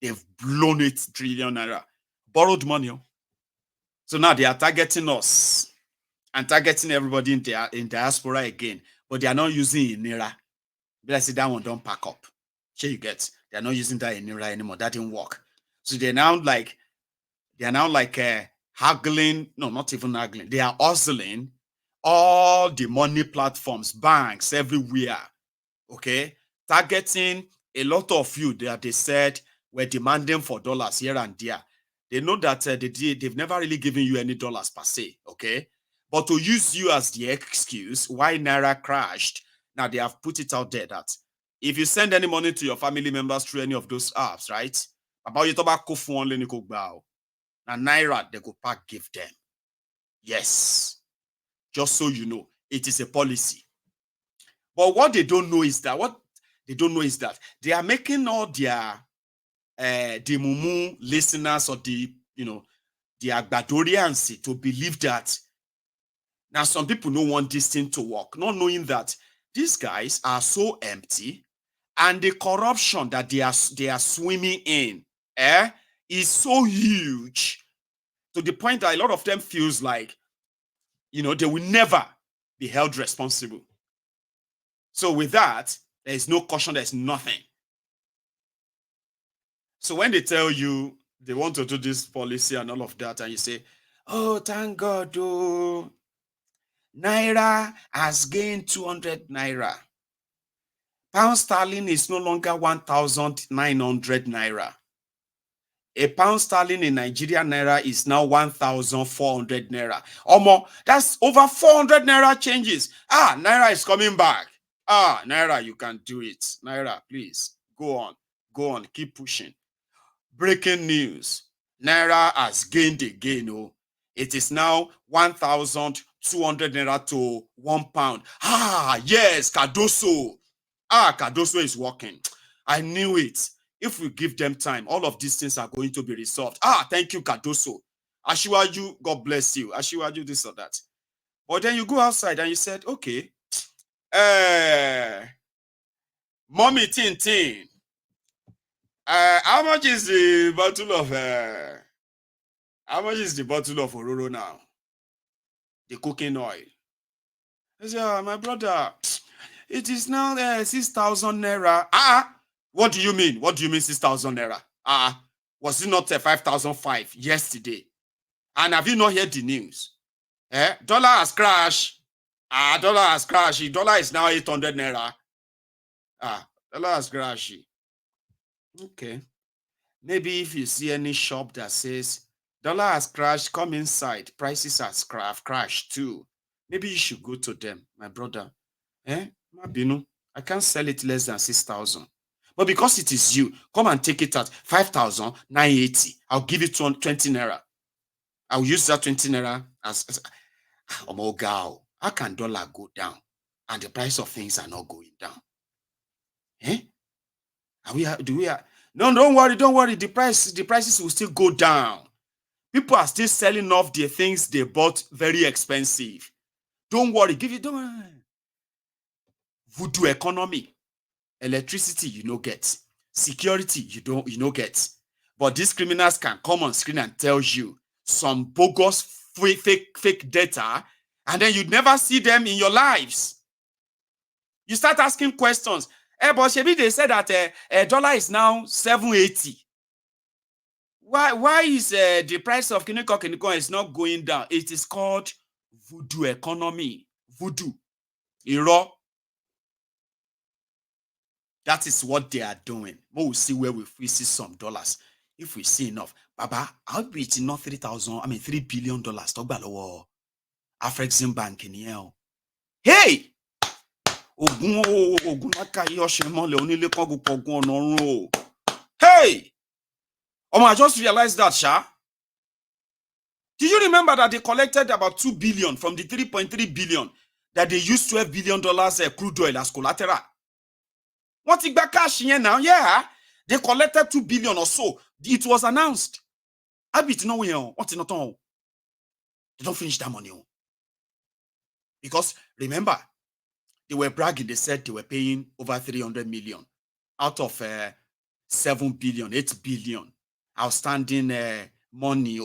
they've blown 8 trillion naira. Borrowed money. So now they are targeting us and targeting everybody in diaspora again. But they are not using in Naira. Let's say that one don't pack up. Sure you get. They are not using that in Naira anymore. That didn't work. So they're now like haggling. No, not even haggling. They are hustling all the money platforms, banks, everywhere. Okay, targeting a lot of you that they said were demanding for dollars here and there. They know that they've never really given you any dollars per se. Okay, but to use you as the excuse why Naira crashed, now they have put it out there that if you send any money to your family members through any of those apps, right? About you tobacco phone now Naira they go pack give them. Yes, just so you know, it is a policy. But what they don't know is that they are making all their the mumu listeners or the Agbadorians to believe that now some people don't want this thing to work, not knowing that these guys are so empty and the corruption that they are swimming in is so huge to the point that a lot of them feels like they will never be held responsible. So with that, there is no caution, there's nothing. So when they tell you they want to do this policy and all of that, and you say, oh, thank God, oh, Naira has gained 200 Naira. Pound sterling is no longer 1,900 Naira. A pound sterling in Nigeria Naira is now 1,400 Naira. Omo, that's over 400 Naira changes. Naira is coming back. Naira, you can do it. Naira, please, go on, keep pushing. Breaking news. Naira has gained again. Oh, it is now 1,200 Naira to £1. Yes, Cardoso. Cardoso is working. I knew it. If we give them time, all of these things are going to be resolved. Thank you, Cardoso. Ashiwaju, God bless you. Ashiwaju, this or that. But then you go outside and you said, okay, Mommy Tintin, how much is the bottle of Ororo now? The cooking oil. I said, my brother, it is now 6,000 Naira. What do you mean? What do you mean 6,000 Naira? Was it not 5,005 yesterday? And have you not heard the news? Dollar has crashed. Dollar has crashed. Dollar is now 800 Naira. Dollar has crashed. Okay. Maybe if you see any shop that says dollar has crashed, come inside. Prices have crashed too. Maybe you should go to them, my brother. Mabinu, I can't sell it less than 6,000. But because it is you, come and take it at 5,980. I'll give you 20 Naira. I'll use that 20 Naira as how can dollar go down and the price of things are not going down? No, don't worry. The prices will still go down. People are still selling off their things they bought very expensive. Don't worry. Voodoo economy. Electricity, you no get. Security, you no get. But these criminals can come on screen and tell you some bogus fake data, and then you'd never see them in your lives. You start asking questions. But Shebi, they said that dollar is now 780. Why is the price of Kiniko is not going down? It is called voodoo economy. Voodoo. Iro. That is what they are doing. We'll see where we see some dollars. If we see enough. Baba, I'll be it not $3 billion. Talk about Afrexim Bank in here. Hey! Hey! I just realized that, Sha. Did you remember that they collected about 2 billion from the 3.3 billion that they used $12 billion crude oil as collateral? What is back cash here now? Yeah, they collected 2 billion or so. It was announced. I bit no way. What is not on? They don't finish that money. Because remember, they were bragging. They said they were paying over 300 million out of 7 billion, 8 billion outstanding money,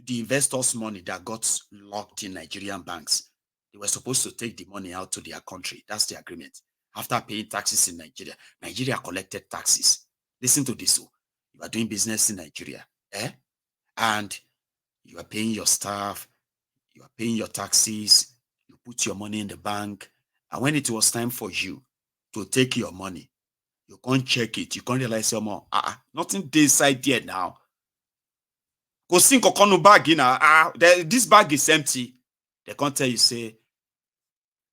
the investors' money that got locked in Nigerian banks. They were supposed to take the money out to their country. That's the agreement. After paying taxes in Nigeria, Nigeria collected taxes. Listen to this. You are doing business in Nigeria, and you are paying your staff, you are paying your taxes, you put your money in the bank, and when it was time for you to take your money, you can't check it, you can't realize nothing dey inside there now. Go see kokonu bag now. This bag is empty. They can't tell you, say,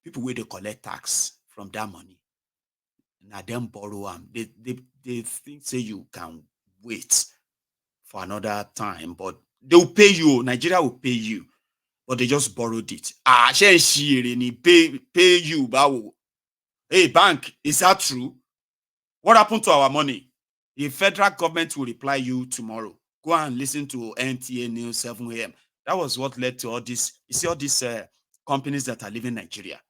people wey dey collect tax from that money, na them borrow am. They think say you can wait for another time, but they will pay you. Nigeria will pay you, but they just borrowed it. Pay you, bawo. Hey, bank, is that true? What happened to our money? The federal government will reply you tomorrow. Go and listen to NTA News 7 a.m. That was what led to all this. You see all these companies that are leaving Nigeria.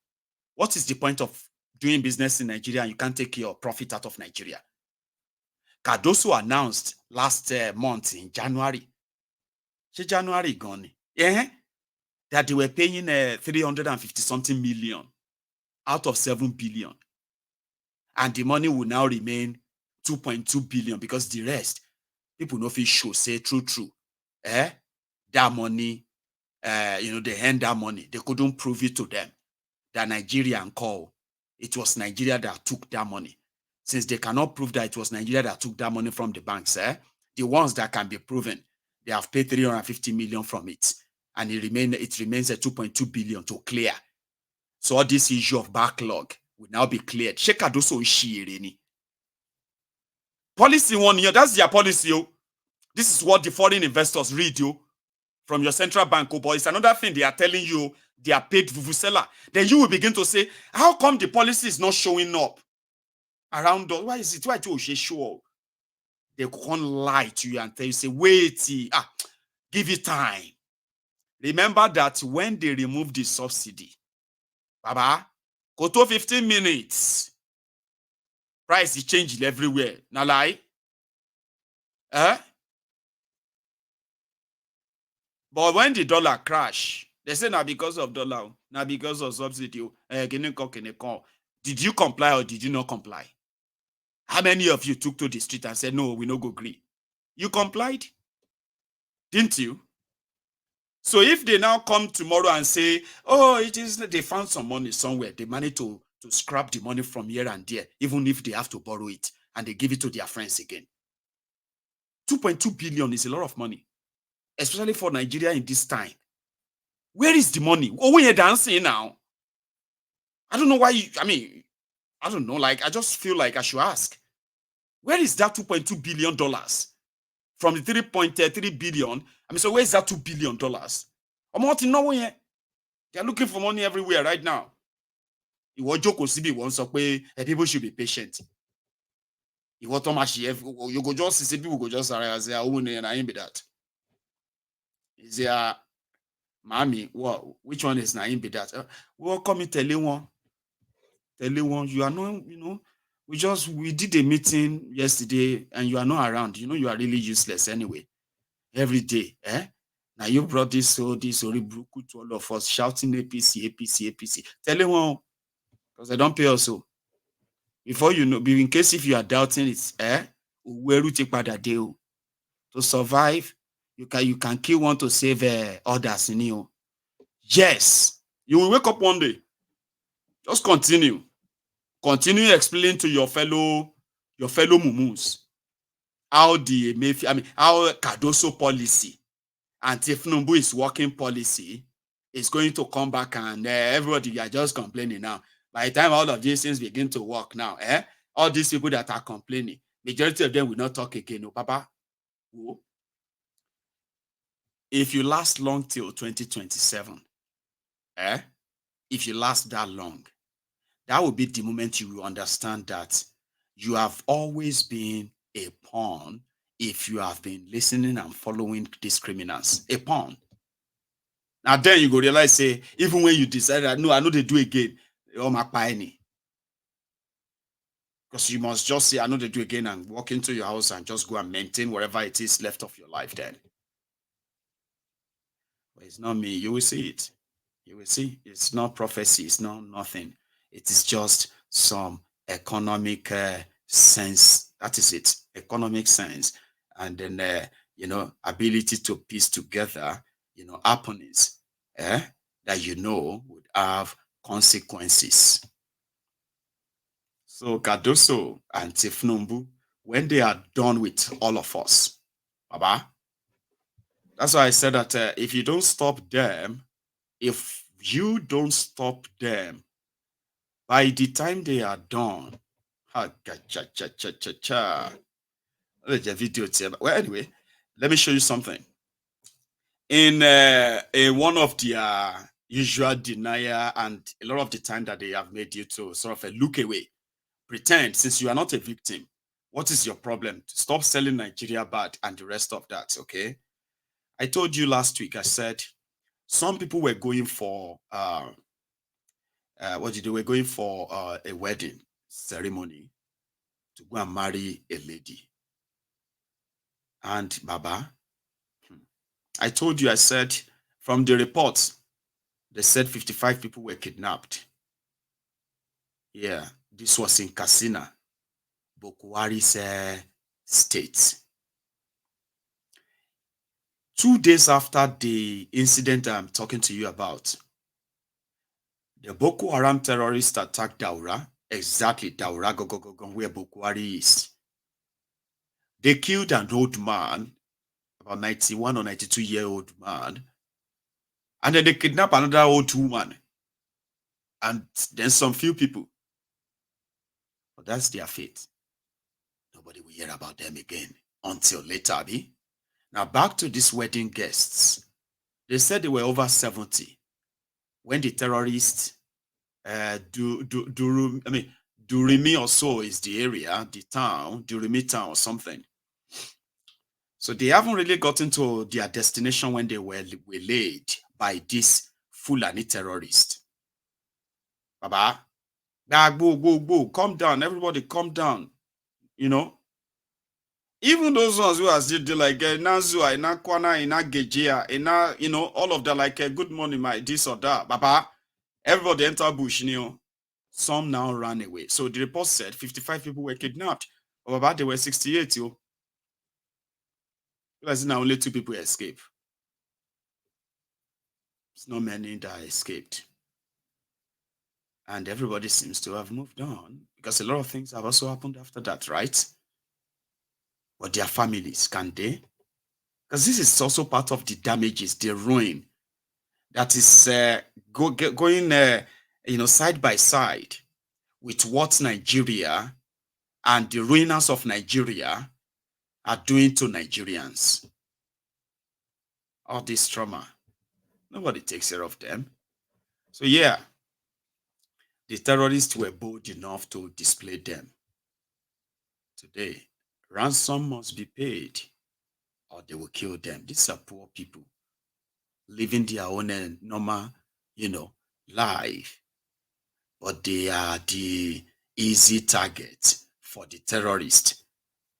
What is the point of doing business in Nigeria and you can't take your profit out of Nigeria? Cardoso announced last month in January. January gone. That they were paying 350-something million out of 7 billion. And the money will now remain 2.2 billion because the rest, people no fit show, say true. That money, they hand that money. They couldn't prove it to them. That Nigerian call, it was Nigeria that took that money. Since they cannot prove that it was Nigeria that took that money from the banks, the ones that can be proven, they have paid 350 million from it. And it remains at 2.2 billion to clear. So all this issue of backlog will now be cleared. Cardoso is policy 1 year, that's their policy. This is what the foreign investors read from your central bank. But it's another thing they are telling you, they are paid vuvuzela. Then you will begin to say, how come the policy is not showing up around us? Why is it? Why do you show? They can't lie to you and tell you, say, wait, give it time. Remember that when they removed the subsidy, Baba, go to 15 minutes. Price is changing everywhere. Now lie. But when the dollar crash, they say now because of dollar, now because of subsidy. Did you comply or did you not comply? How many of you took to the street and said, no, we no go agree? You complied? Didn't you? So if they now come tomorrow and say, oh, it is they found some money somewhere, they managed to scrap the money from here and there, even if they have to borrow it, and they give it to their friends again. 2.2 billion is a lot of money, especially for Nigeria in this time. Where is the money? Oh, when you're dancing now. I don't know why I don't know. I just feel like I should ask. Where is that $2.2 billion? From the 3.3 billion, so where is that $2 billion? I'm not in nowhere. They're looking for money everywhere right now. People should be patient. You go just see people go just say, be that. Is there mommy? What? Which one is Naim be that? Well, come and tell you one. You are not, we did a meeting yesterday and you are not around. You are really useless anyway. Every day, Now you brought this horrible to all of us, shouting APC. Tell you one, because I don't pay also. Before you know, in case if you are doubting it, to survive, you can kill one to save others in you. Yes, you will wake up one day. Just continue explaining to your fellow mumus how how Cardoso policy and Tifnumbu is working policy is going to come back, and everybody are just complaining now. By the time all of these things begin to work now, all these people that are complaining, majority of them will not talk again. No, Papa. If you last long till 2027, if you last that long, that will be the moment you will understand that you have always been a pawn if you have been listening and following these criminals. A pawn. Now then you go realize, say, even when you decide that, no, I know they do again, oh my pioneer. Because you must just say, I know they do again, and walk into your house and just go and maintain whatever it is left of your life then. But it's not me. You will see it. You will see. It's not prophecy. It's not nothing. It is just some economic sense. That is it. Economic sense. And then, ability to piece together, happenings that would have consequences. So Cardoso and Tifnumbu, when they are done with all of us, Baba, that's why I said that if you don't stop them, by the time they are done, well, anyway, let me show you something. In one of their usual denial, and a lot of the time that they have made you to sort of look away, pretend since you are not a victim. What is your problem? Stop selling Nigeria bad and the rest of that, okay? I told you last week, I said some people were going for they were going for a wedding ceremony to go and marry a lady. And Baba, I told you, I said from the reports, they said 55 people were kidnapped. Yeah, this was in Katsina, Bokwari's state. 2 days after the incident I'm talking to you about, the Boko Haram terrorists attacked Daura, exactly Daura, where Boko Haram is. They killed an old man, about 91 or 92-year-old man, and then they kidnapped another old woman, and then some few people. But that's their fate. Nobody will hear about them again until later, Abi. Now back to these wedding guests. They said they were over 70 when the terrorists Durimi or so is the area, the town, Durimi town or something. So they haven't really gotten to their destination when they were waylaid by this Fulani terrorist. Baba, go, calm down, everybody calm down. Even those ones who are still like Nazua, Ina Kwana, Ina Gejia, Ina, all of them like good morning, my this or that. Baba, everybody enter bush, Some now ran away. So the report said 55 people were kidnapped. But Baba, there were 68. Now only 2 people escaped. It's not many that escaped. And everybody seems to have moved on because a lot of things have also happened after that, right? But their families, can they? Because this is also part of the damages, the ruin that is going side by side with what Nigeria and the ruiners of Nigeria are doing to Nigerians. All this trauma, nobody takes care of them. So yeah, the terrorists were bold enough to display them. Today, ransom must be paid or they will kill them. These are poor people living their own normal, life. But they are the easy target for the terrorists,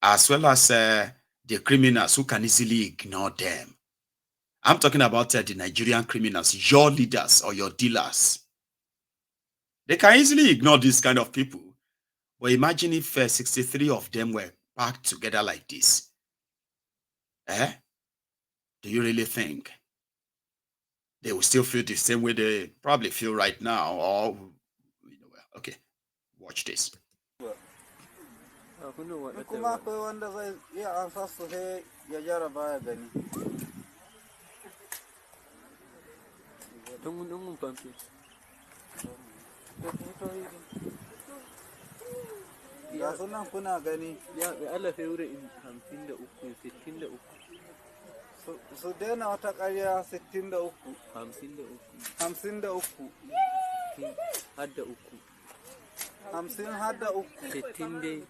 as well as the criminals who can easily ignore them. I'm talking about the Nigerian criminals, your leaders or your dealers. They can easily ignore these kind of people. But imagine if 63 of them were packed together like this. Do you really think they will still feel the same way they probably feel right now? Or, okay, watch this. Kuma akwai wanda zai iya ansa su sai ya jaraba ya gani. Dungun famfi. Ya sunan kuna gani? Ya Allah sai wurin 53, 63. Su daina wata ƙarya 63. 53. Hadda uku. 50 hadda uku. 63.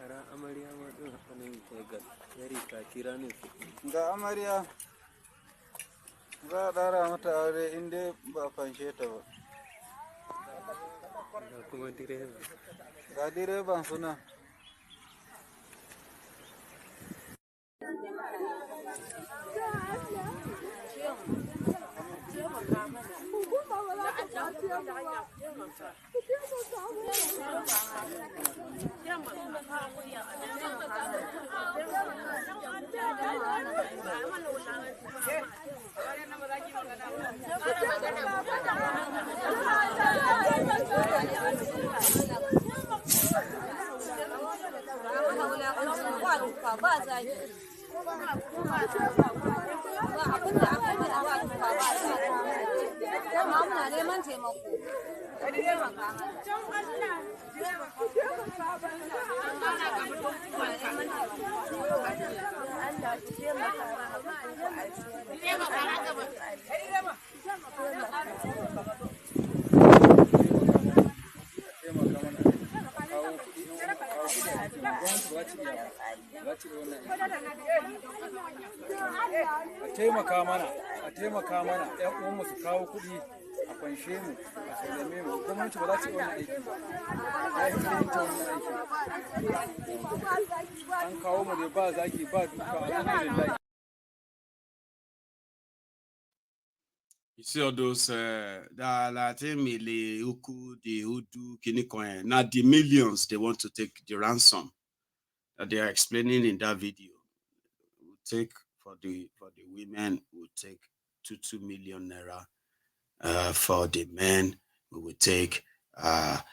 Yara amarya ma din hannun tegal. Yari ka kira ne. Ga amarya. Za a ɗara mata aure in dai ba fanshe ta ba. Ga direban suna. a taimaka mana ƴan uwanmu su kawo kuɗi a fanshe mu a sallame mu gwamnati ba za ta yi wannan aiki ba yi yin ta wannan aiki an kawo mu dai ba zaki ba duka alhamdulillah. You see all those that mele uku the udu kinikoin. Now the millions they want to take the ransom that they are explaining in that video. We'll take for the women, we'll take 2 million naira. For the men, we will take 5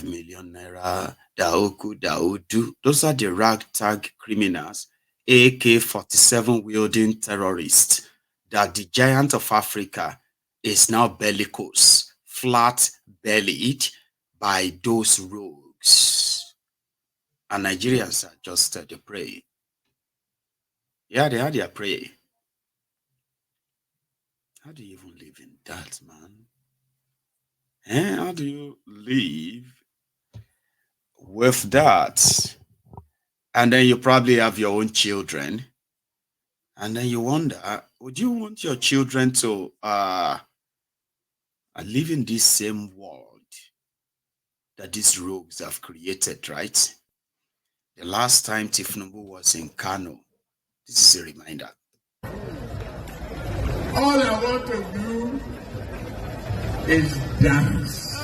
million naira. Daoku, Daodu. Those are the ragtag criminals, AK-47 wielding terrorists. That the giant of Africa is now bellicose, flat-bellied by those rogues. And Nigerians are just the prey. Yeah, they are their prey. How do you even live in that, man? How do you live with that? And then you probably have your own children. And then you wonder, would you want your children to live in this same world that these rogues have created, right? The last time Tifnubu was in Kano, this is a reminder. All I want to do is dance.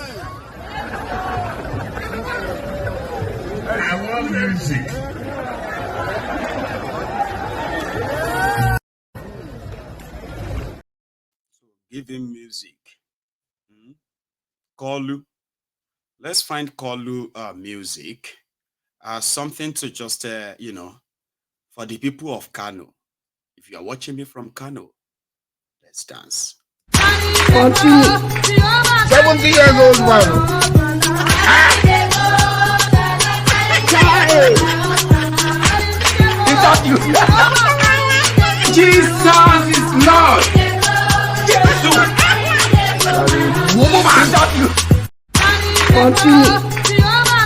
I want music. So give him music. Kolu. Let's find Kolu music. Something to just, for the people of Kano. If you are watching me from Kano, let's dance. 70 years old man. He thought you. Jesus is Lord. Jesus. He thought you.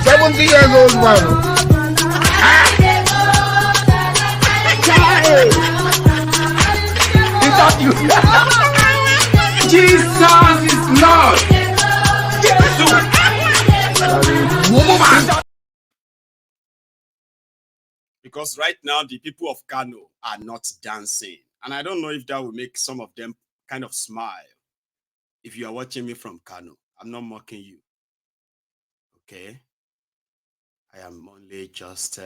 70 years old man. He thought you. Jesus is Lord. Because right now, the people of Kano are not dancing. And I don't know if that will make some of them kind of smile. If you are watching me from Kano, I'm not mocking you. Okay? I am only just,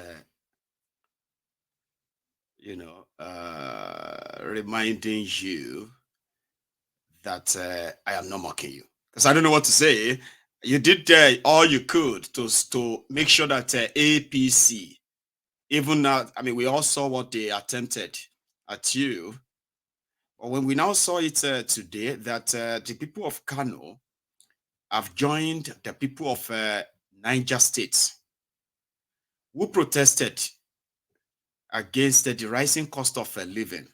reminding you that I am not mocking you. Because I don't know what to say. You did all you could to make sure that APC, even now, I mean, we all saw what they attempted at you. But when we now saw it today, that the people of Kano have joined the people of Niger State, who protested against the rising cost of living.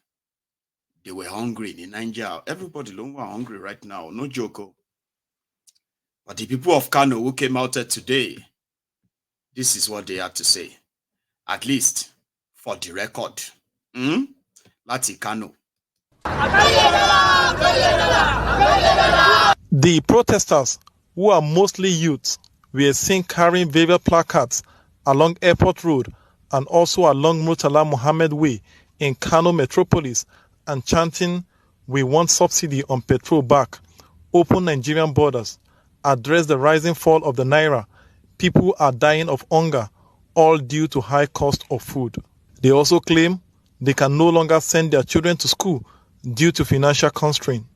They were hungry in Niger. Everybody were hungry right now, no joke. But the people of Kano who came out today, this is what they had to say. At least for the record. Lati Kano. The protesters, who are mostly youths, were seen carrying various placards along Airport Road and also along Murtala Mohammed Way in Kano metropolis and chanting, "We want subsidy on petrol back, open Nigerian borders, address the rising fall of the Naira, people are dying of hunger, all due to high cost of food." They also claim they can no longer send their children to school due to financial constraint.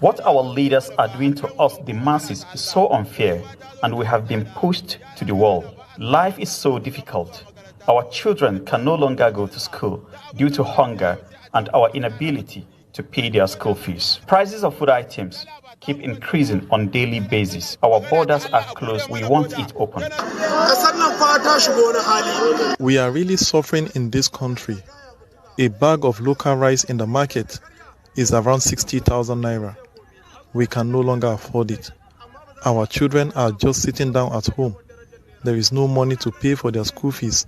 What our leaders are doing to us, the masses, is so unfair, and we have been pushed to the wall. Life is so difficult. Our children can no longer go to school due to hunger and our inability to pay their school fees. Prices of food items keep increasing on daily basis. Our borders are closed. We want it open. We are really suffering in this country. A bag of local rice in the market is around 60,000 naira. We can no longer afford it. Our children are just sitting down at home. There is no money to pay for their school fees.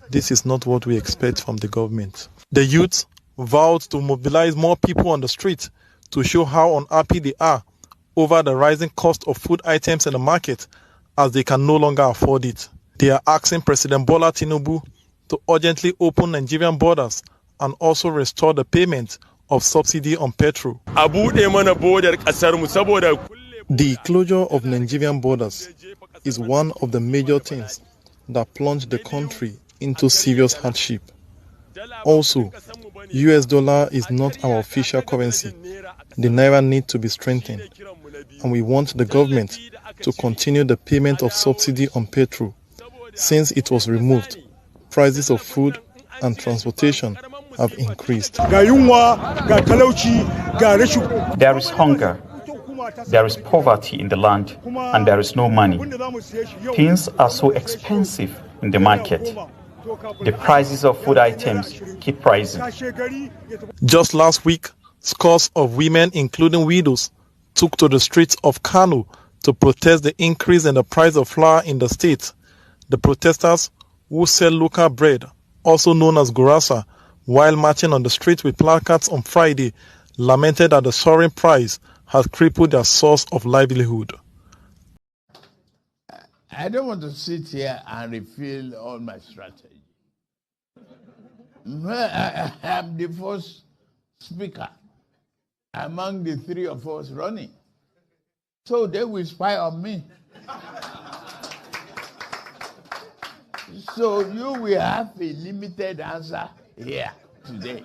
This is not what we expect from the government. The youth vowed to mobilize more people on the street to show how unhappy they are over the rising cost of food items in the market, as they can no longer afford it. They are asking President Bola Tinubu to urgently open Nigerian borders and also restore the payment of subsidy on petrol. The closure of Nigerian borders is one of the major things that plunged the country into serious hardship. Also, US dollar is not our official currency. The Naira needs to be strengthened, and we want the government to continue the payment of subsidy on petrol. Since it was removed, prices of food and transportation have increased. There is hunger, there is poverty in the land, and there is no money. Things are so expensive in the market. The prices of food items keep rising. Just last week, scores of women, including widows, took to the streets of Kano to protest the increase in the price of flour in the state. The protesters, who sell local bread, also known as gurasa, while marching on the street with placards on Friday, lamented that the soaring price has crippled their source of livelihood. I don't want to sit here and reveal all my strategy. I am the first speaker among the three of us running. So they will spy on me. So you will have a limited answer here today.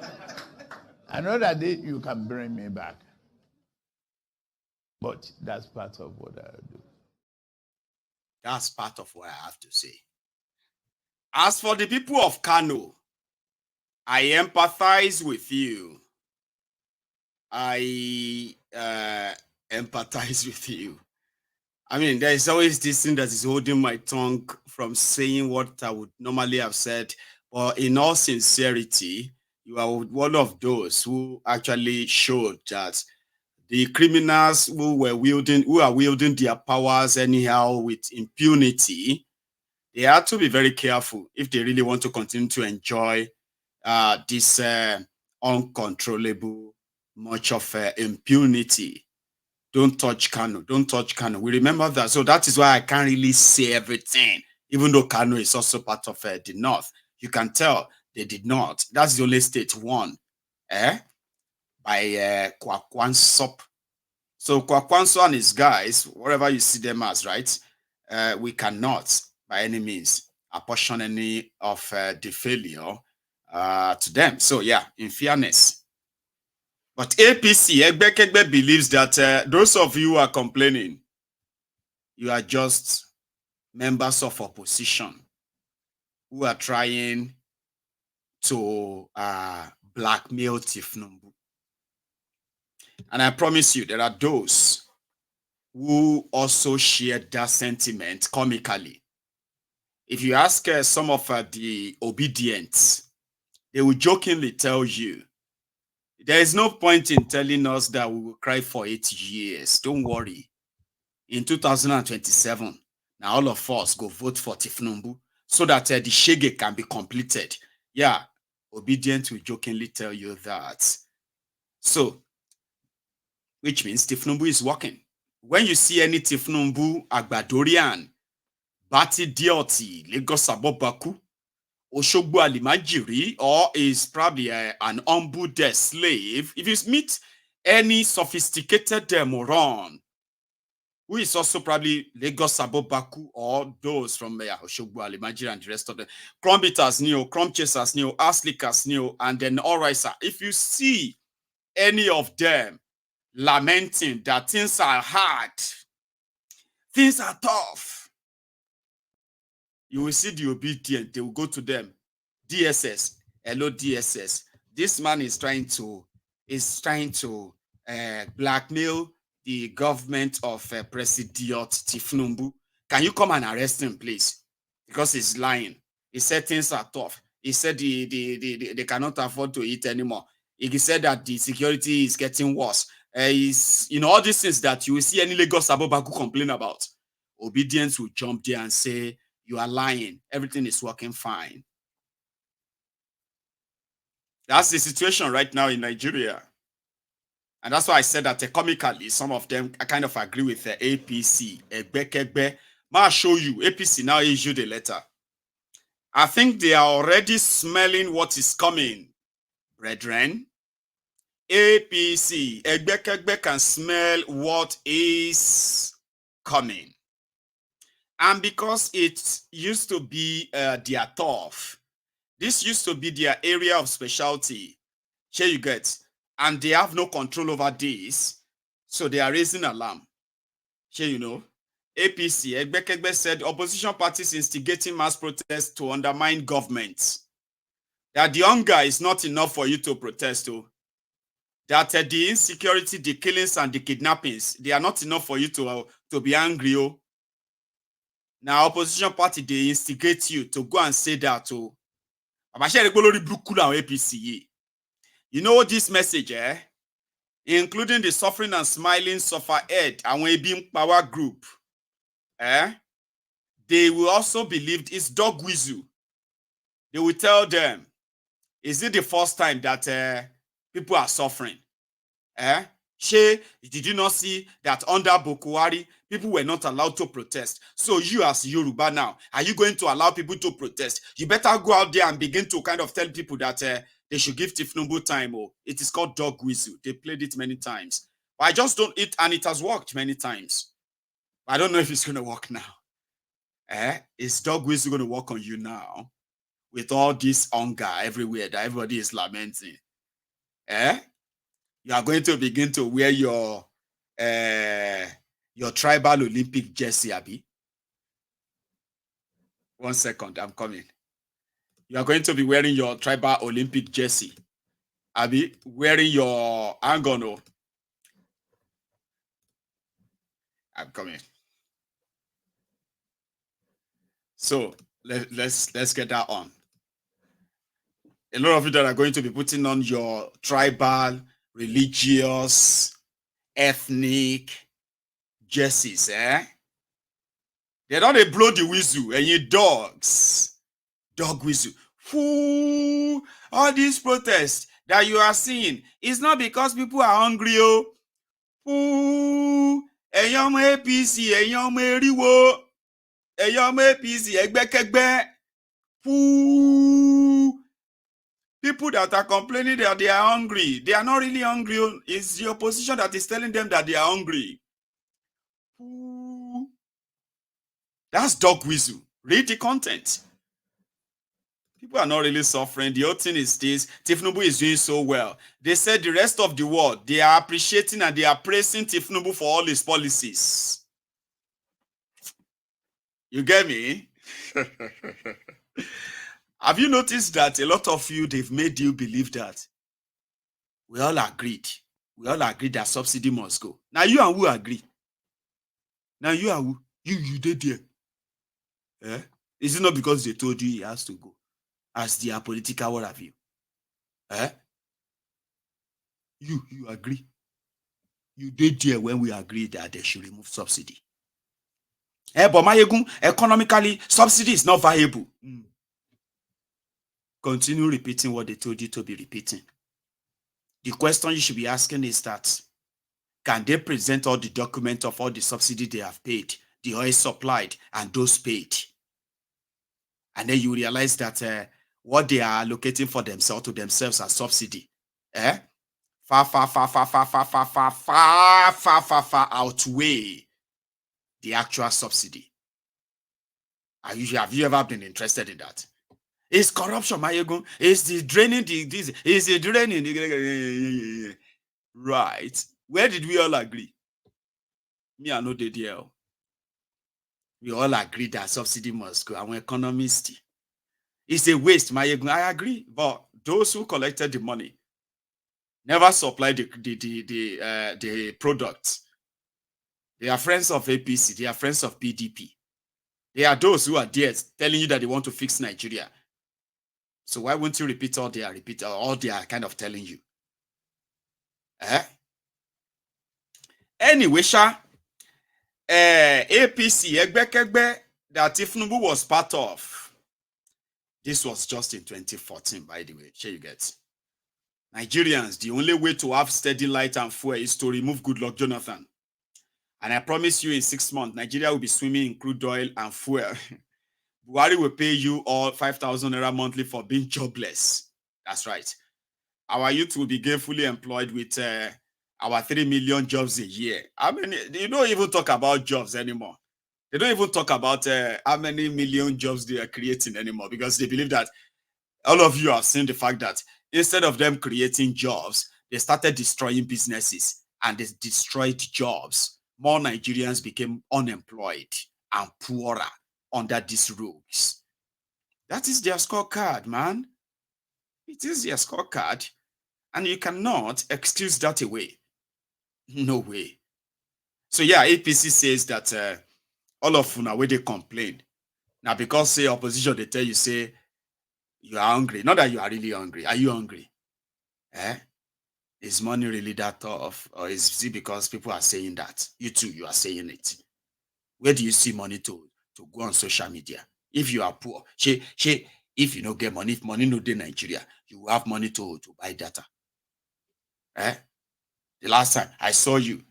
Another day you can bring me back. But that's part of what I do. That's part of what I have to say. As for the people of Kano, I empathize with you. I empathize with you. I mean, there is always this thing that is holding my tongue from saying what I would normally have said. But in all sincerity, you are one of those who actually showed that the criminals who are wielding their powers anyhow with impunity, they have to be very careful if they really want to continue to enjoy this uncontrollable much of impunity. Don't touch Kano. Don't touch Kano. We remember that. So that is why I can't really say everything, even though Kano is also part of the North. You can tell they did not. That's the only state won by Kwakwansop. So Kwakwanso and his guys, wherever you see them as, right, we cannot by any means apportion any of the failure to them. So yeah, in fairness. But APC, Egbekegbe, believes that those of you who are complaining, you are just members of opposition who are trying to blackmail Tifnumbu. And I promise you, there are those who also share that sentiment comically. If you ask some of the obedients, they will jokingly tell you, there is no point in telling us that we will cry for 8 years. Don't worry. In 2027, now all of us go vote for Tifnumbu so that the shege can be completed. Yeah, Obedient will jokingly tell you that. So, which means Tifnumbu is working. When you see any Tifnumbu, Agbadorian, Bati Dioti, Lagos Abobaku, Oshogbo Alimajiri, or is probably an humble slave, if you meet any sophisticated moron, who is also probably Lagos Abobaku or those from Oshogbo Alimajiri and the rest of them, crumb eaters, crumb chasers, ass lickers, and then all right, sir. If you see any of them lamenting that things are hard, things are tough, you will see the obedient. They will go to them. DSS, hello DSS. This man is trying to blackmail the government of President Tifnumbu. Can you come and arrest him, please? Because he's lying. He said things are tough. He said they cannot afford to eat anymore. He said that the security is getting worse. All these things that you will see any Lagos Abobaku complain about. Obedience will jump there and say, you are lying. Everything is working fine. That's the situation right now in Nigeria. And that's why I said that comically, some of them, I kind of agree with the APC. I'll show you. APC now issued a letter. I think they are already smelling what is coming, brethren. APC, Egbekegbe can smell what is coming. And because it used to be their turf, this used to be their area of specialty. Here you get, and they have no control over this, so they are raising alarm. Here you know, APC, Egbekegbe said opposition parties instigating mass protests to undermine government. That the hunger is not enough for you to protest, oh. That the insecurity, the killings, and the kidnappings, they are not enough for you to be angry, oh. Now, opposition party, they instigate you to go and say that, oh. You know this message, including the suffering and smiling suffer head and Webim Power Group, they will also believe it's dog whistle. They will tell them, is it the first time that people are suffering? Did you not see that under Bokuwari, people were not allowed to protest? So you as Yoruba now, are you going to allow people to protest? You better go out there and begin to kind of tell people that they should give Tifnumbu time. Oh, it is called dog whistle. They played it many times. But I just don't eat, and it has worked many times. I don't know if it's going to work now. Is dog whistle going to work on you now? With all this hunger everywhere that everybody is lamenting. You are going to begin to wear your tribal Olympic jersey, Abi. 1 second, I'm coming. You are going to be wearing your tribal Olympic jersey, Abi, wearing your angono. I'm coming. So let's get that on. A lot of you that are going to be putting on your tribal, religious, ethnic jerseys, They don't blow the whistle, and you dogs, dog whistle. Foo, all these protests that you are seeing is not because people are hungry, oh. Foo, ẹ̀yin ọmọ APC, ẹ̀yin ọmọ eriwo, ẹ̀yin ọmọ APC, ẹgbẹ́kẹ́gbẹ́. Foo. People that are complaining that they are hungry, they are not really hungry. It's the opposition that is telling them that they are hungry. Ooh. That's dog whistle. Read the content. People are not really suffering. The whole thing is this. Tifnumbu is doing so well. They said the rest of the world, they are appreciating and they are praising Tifnumbu for all his policies. You get me? Have you noticed that a lot of you, they've made you believe that we all agreed that subsidy must go. Now you and who agree? Now you and who? You did there. Is it not because they told you he has to go? As their political what have you? You agree? You did there when we agreed that they should remove subsidy. But Mayegun, economically, subsidy is not viable. continue repeating what they told you to be repeating. The question you should be asking is that, can they present all the documents of all the subsidy they have paid, the oil supplied, and those paid? And then you realize that what they are allocating for themselves to themselves as subsidy, far outweigh the actual subsidy. Have you ever been interested in that? It's corruption, Mayegun. It's the draining it's the draining. Right. Where did we all agree? Me, I know the deal. We all agree that subsidy must go. I'm an economist. It's a waste, Mayegun. I agree. But those who collected the money never supplied the product. They are friends of APC. They are friends of PDP. They are those who are there telling you that they want to fix Nigeria. So why won't you repeat all they are kind of telling you? Anyway, APC, Egbekegbe, that Tinubu was part of. This was just in 2014, by the way. Sure you get. Nigerians, the only way to have steady light and fuel is to remove Goodluck Jonathan. And I promise you in 6 months, Nigeria will be swimming in crude oil and fuel. Buhari will pay you all 5,000 naira monthly for being jobless. That's right. Our youth will be gainfully employed with our 3 million jobs a year. I mean, they don't even talk about jobs anymore. They don't even talk about how many million jobs they are creating anymore, because they believe that all of you have seen the fact that instead of them creating jobs, they started destroying businesses and they destroyed jobs. More Nigerians became unemployed and poorer under these rules. That is their scorecard, man. It is their scorecard. And you cannot excuse that away. No way. So yeah, APC says that all of you now where they complain. Now because say opposition, they tell you, say, you are hungry. Not that you are really hungry. Are you hungry? Is money really that tough? Or is it because people are saying that? You too, you are saying it. Where do you see money to go on social media? If you are poor, if you don't get money, if money no dey Nigeria, you will have money to buy data. The last time I saw you,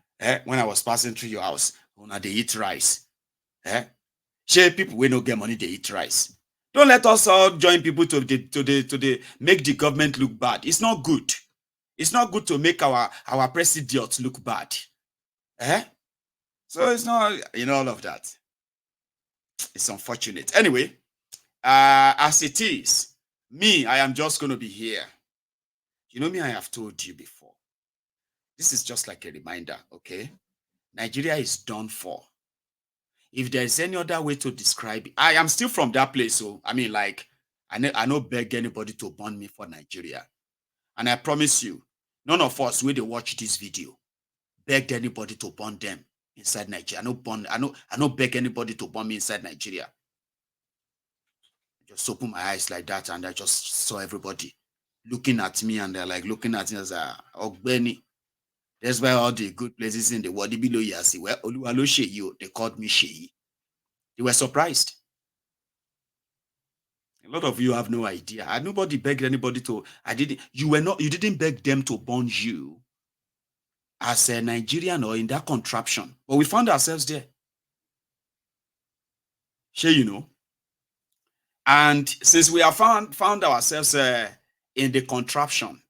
when I was passing through your house, when they eat rice. People we no get money, they eat rice. Don't let us all join people to make the government look bad. It's not good. It's not good to make our president look bad. So it's not, all of that. It's unfortunate. Anyway, as it is, I am just going to be here. You know me, I have told you before. This is just like a reminder, okay? Nigeria is done for. If there is any other way to describe it, I am still from that place. So, I mean, like, I no beg anybody to burn me for Nigeria. And I promise you, none of us will watch this video begged anybody to burn them inside Nigeria. I no beg anybody to burn me inside Nigeria. I just open my eyes like that and I just saw everybody looking at me, and they're like looking at me as Ogbeni. That's why all the good places in the world below you see where Oluwalo Sheyi, they called me Sheyi. They were surprised. A lot of you have no idea. Nobody begged anybody to. You didn't beg them to burn you as a Nigerian or in that contraption. But we found ourselves there. Sure, you know. And since we have found ourselves in the contraption,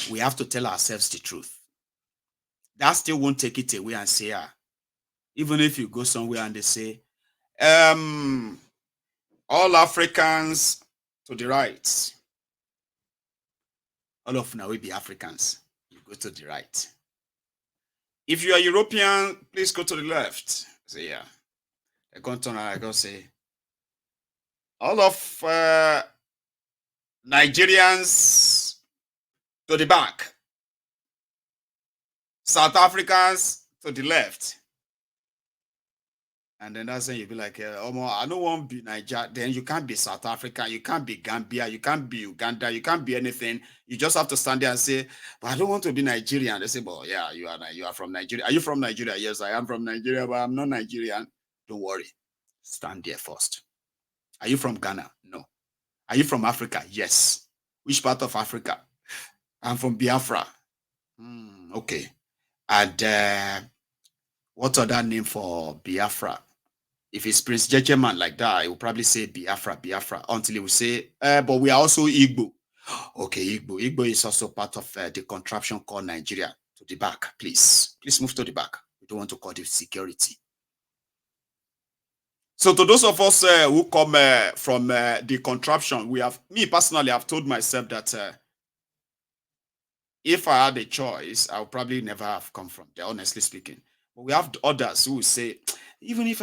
we have to tell ourselves the truth. That still won't take it away and say, even if you go somewhere and they say, all Africans to the right. All of now we be Africans. You go to the right. If you are European, please go to the left. Say, yeah. I go to I go say, all of Nigerians to the back. South Africans to the left. And then that's when you'll be like, I don't want to be Niger. Then you can't be South Africa. You can't be Gambia. You can't be Uganda. You can't be anything. You just have to stand there and say, but I don't want to be Nigerian. They say, well, yeah, you are from Nigeria. Are you from Nigeria? Yes, I am from Nigeria, but I'm not Nigerian. Don't worry. Stand there first. Are you from Ghana? No. Are you from Africa? Yes. Which part of Africa? I'm from Biafra. Okay. And what other name for Biafra? If it's Prince Jejeman like that, he will probably say Biafra, Biafra, until he will say, but we are also Igbo. Okay, Igbo. Igbo is also part of the contraption called Nigeria. To the back, please. Please move to the back. We don't want to call it security. So to those of us who come from the contraption, me personally, I've told myself that if I had a choice, I would probably never have come from there, honestly speaking. But we have others who will say, even if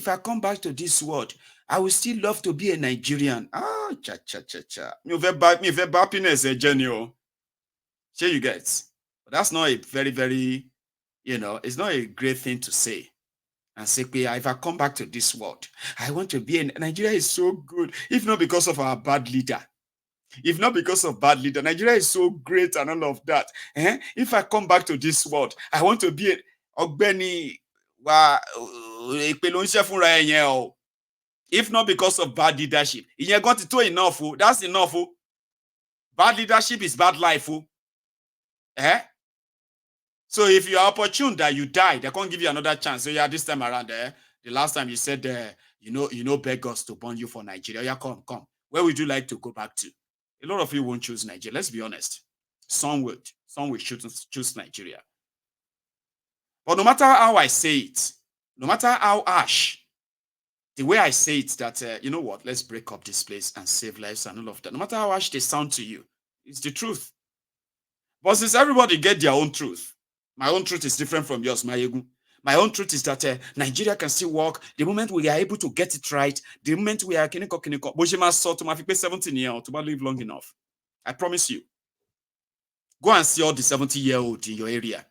I come back to this world, I will still love to be a Nigerian. Cha. Me happiness a journey. Sure you get. But that's not a very, very, it's not a great thing to say. And say, if I come back to this world, I want to be in Nigeria is so good. If not because of our bad leader. If not because of bad leader, Nigeria is so great and all of that. If I come back to this world, I want to be Ogbeni. If not because of bad leadership, you got it enough. That's enough. Bad leadership is bad life. So if you are opportune that you die, they can't give you another chance. So yeah, this time around, the last time you said, beg us to burn you for Nigeria. Yeah, come. Where would you like to go back to? A lot of you won't choose Nigeria. Let's be honest. Some will choose Nigeria. But no matter how I say it, no matter how harsh, the way I say it, that, you know what, let's break up this place and save lives and all of that. No matter how harsh they sound to you, it's the truth. But since everybody get their own truth, my own truth is different from yours, Mayegu. My own truth is that Nigeria can still work. The moment we are able to get it right, the moment we are kiniko, Bojima saw to my 17 years to live long enough. I promise you. Go and see all the 70-year-old in your area.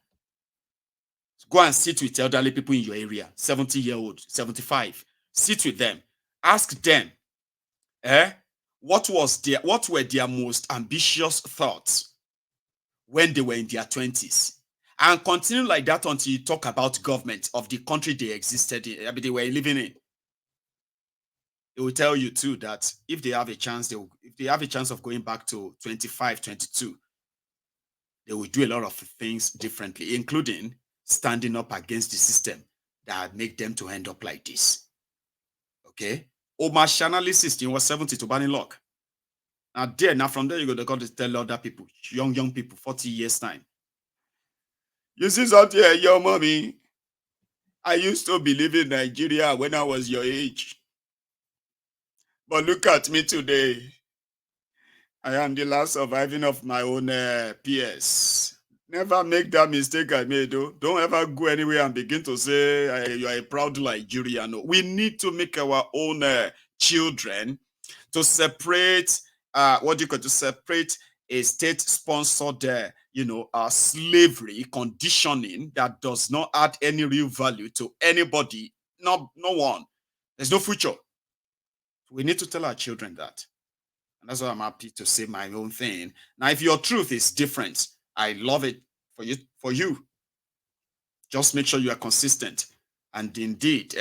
Go and sit with elderly people in your area, 70-year-old, 75. Sit with them. Ask them, what were their most ambitious thoughts when they were in their 20s? And continue like that until you talk about government of the country they existed in, they were living in. It will tell you too that if they have a chance, of going back to 25, 22, they will do a lot of things differently, including standing up against the system that make them to end up like this. Okay? Omash analysis was 70 to Banning Lock. Now from there you go to tell other people, young people, 40 years time. You see something here, your mommy. I used to believe in Nigeria when I was your age. But look at me today. I am the last surviving of my own peers. Never make that mistake I made, though. Don't ever go anywhere and begin to say you are a proud Nigerian. No. We need to make our own children to separate, to separate a state-sponsored, slavery conditioning that does not add any real value to anybody. No one. There's no future. We need to tell our children that. And that's why I'm happy to say my own thing. Now, if your truth is different, I love it for you. Just make sure you are consistent. And indeed,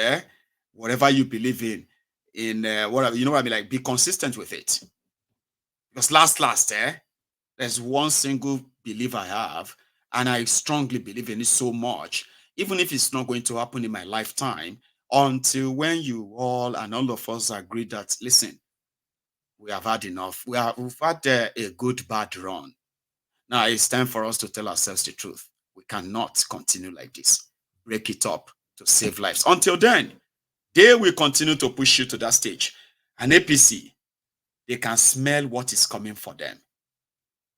whatever you believe in whatever, you know what I mean? Like, be consistent with it. Because last, there's one single belief I have, and I strongly believe in it so much, even if it's not going to happen in my lifetime, until when you all and all of us agree that, listen, we have had enough. We've had a good, bad run. Now it's time for us to tell ourselves the truth. We cannot continue like this. Break it up to save lives. Until then, they will continue to push you to that stage. An APC, they can smell what is coming for them.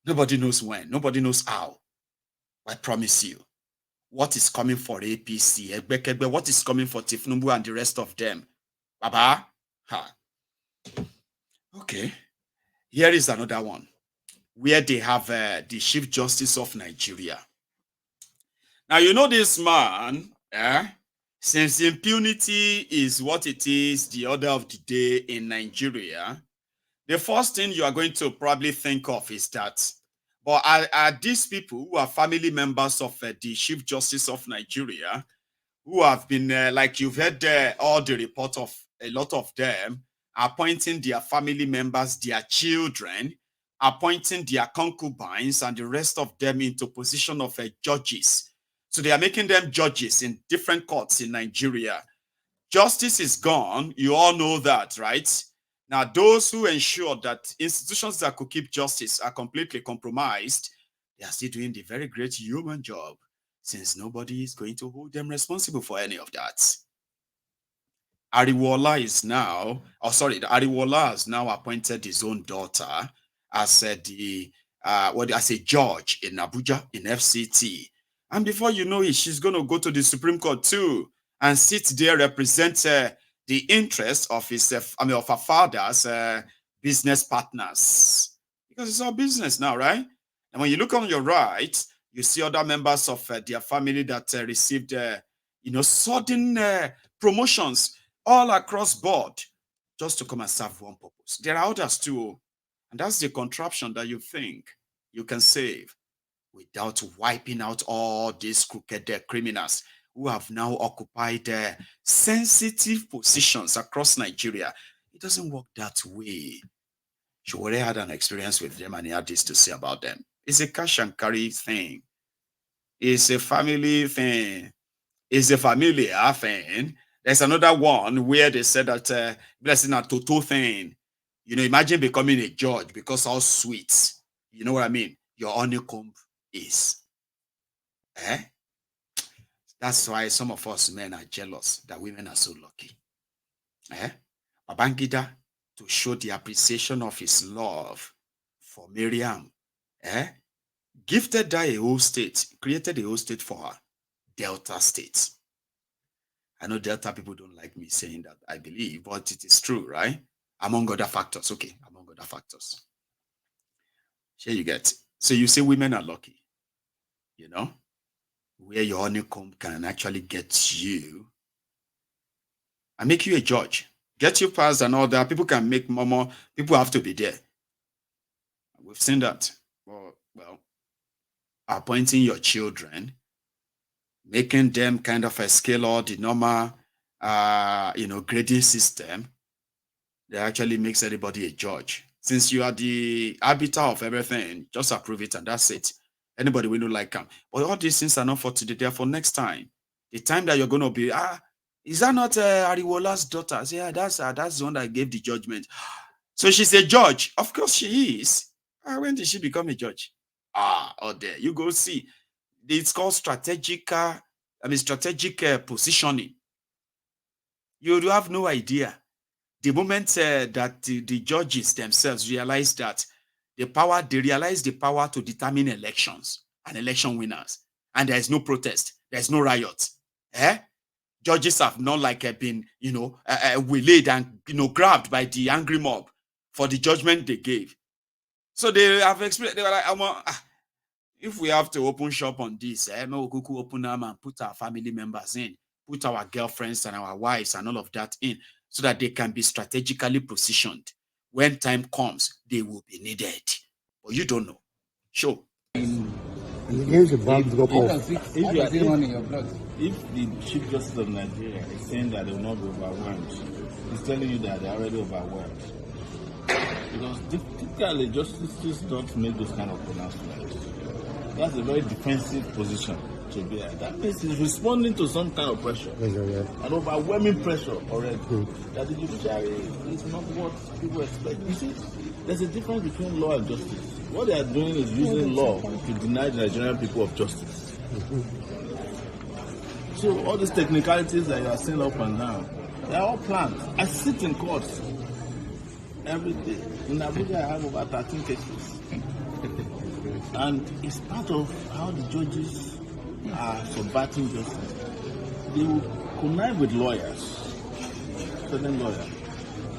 Nobody knows when. Nobody knows how. I promise you. What is coming for APC? What is coming for Tifnumbu and the rest of them? Baba? Ha. Okay. Here is another one where they have the Chief Justice of Nigeria. Now, you know this man, since impunity is what it is, the order of the day in Nigeria, the first thing you are going to probably think of is that, but are these people who are family members of the Chief Justice of Nigeria, who have been, like you've heard all the report of a lot of them, appointing their family members, their children, appointing their concubines and the rest of them into position of judges. So they are making them judges in different courts in Nigeria. Justice is gone. You all know that, right? Now, those who ensure that institutions that could keep justice are completely compromised, they are still doing the very great human job, since nobody is going to hold them responsible for any of that. Ariwola has now appointed his own daughter as as a judge in Abuja in FCT. And before you know it, she's going to go to the Supreme Court too and sit there, represent the interest of of her father's business partners, because it's all business now, right? And when you look on your right, you see other members of their family that received, sudden promotions all across board, just to come and serve one purpose. There are others too, and that's the contraption that you think you can save without wiping out all these crooked criminals who have now occupied sensitive positions across Nigeria. It doesn't work that way. She already had an experience with them, and he had this to say about them. It's a cash and carry thing. It's a family thing. It's a familiar thing. There's another one where they said that blessing a total thing. Imagine becoming a judge because how sweet, you know what I mean? Your honeycomb is. That's why some of us men are jealous that women are so lucky. Babangida, to show the appreciation of his love for Miriam, gifted her a whole state, created a whole state for her, Delta State. I know Delta people don't like me saying that, I believe, but it is true, right? Among other factors. Okay, among other factors. Here you get. So you say women are lucky, where your honeycomb can actually get you and make you a judge. Get you passed and all that. People can make more. People have to be there. We've seen that. Well, appointing your children, making them kind of a scale or the normal, grading system, that actually makes everybody a judge. Since you are the arbiter of everything, just approve it and that's it. Anybody will not like them. But all these things are not for today, they're for next time. The time that you're going to be, is that not Ariwola's daughter? I say, yeah, that's the one that gave the judgment. So she's a judge. Of course she is. When did she become a judge? There, you go see. It's called strategic positioning. You have no idea. The moment that the judges themselves realize that they realize the power to determine elections and election winners, and there is no protest, there is no riot. Judges have not been, waylaid and grabbed by the angry mob for the judgment they gave. So they have experienced. They were like, if we have to open shop on this, open them and put our family members in, put our girlfriends and our wives and all of that in, so that they can be strategically positioned. When time comes, they will be needed. But you don't know. Sure. If the Chief Justice of Nigeria is saying that they will not be overwhelmed, he's telling you that they're already overwhelmed. Because typically justices don't make those kind of pronouncements. That's a very defensive position to be at. That means he's responding to some kind of pressure, an overwhelming pressure already. That the judiciary is not what people expect. You see, there's a difference between law and justice. What they are doing is using law to deny the Nigerian people of justice. So all these technicalities that you are seeing up and down, they are all planned. I sit in courts every day. In Abuja, I have over 13 cases. And it's part of how the judges are subverting justice. They will connive with lawyers, certain lawyers,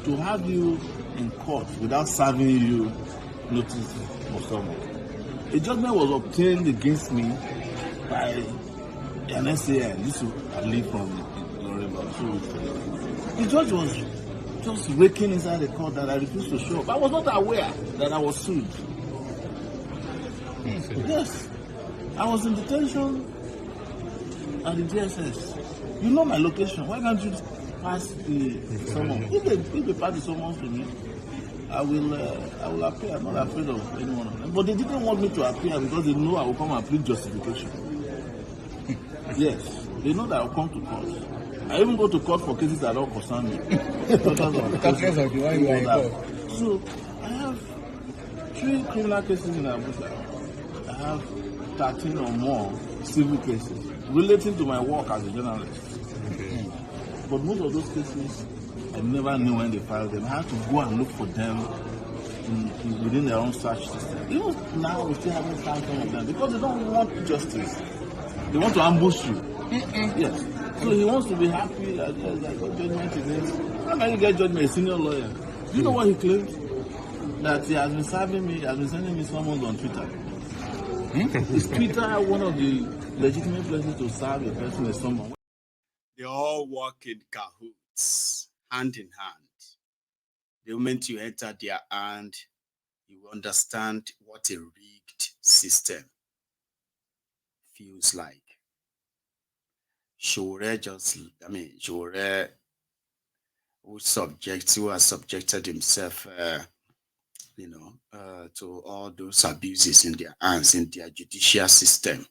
to have you in court without serving you notice or someone. A judgment was obtained against me by an SAN. This I live from about 2 weeks ago. The judge was just raking inside the court that I refused to show up. I was not aware that I was sued. Yes, I was in detention at the DSS. You know my location. Why can't you pass the summons? If they pass the summons to me, I will appear. I'm not afraid of any one of them. But they didn't want me to appear because they know I will come and plead justification. Yes, they know that I will come to court. I even go to court for cases that don't concern me. So I have 3 criminal cases in Abuja. I have 13 or more civil cases relating to my work as a journalist. Okay. But most of those cases, I never knew when they filed them. I had to go and look for them within their own search system. Even now, we still haven't found some of them because they don't want justice. They want to ambush you. Yes. So he wants to be happy that yes, I got judgment in it. How can you get judgment? A senior lawyer. Do you know what he claims? That he has been serving me, has been sending me summons on Twitter. Is Twitter one of the legitimate places to serve a person as someone? They all work in cahoots, hand in hand. The moment you enter their hand, you understand what a rigged system feels like. Sure, who has subjected himself, to all those abuses in their hands, in their judicial system.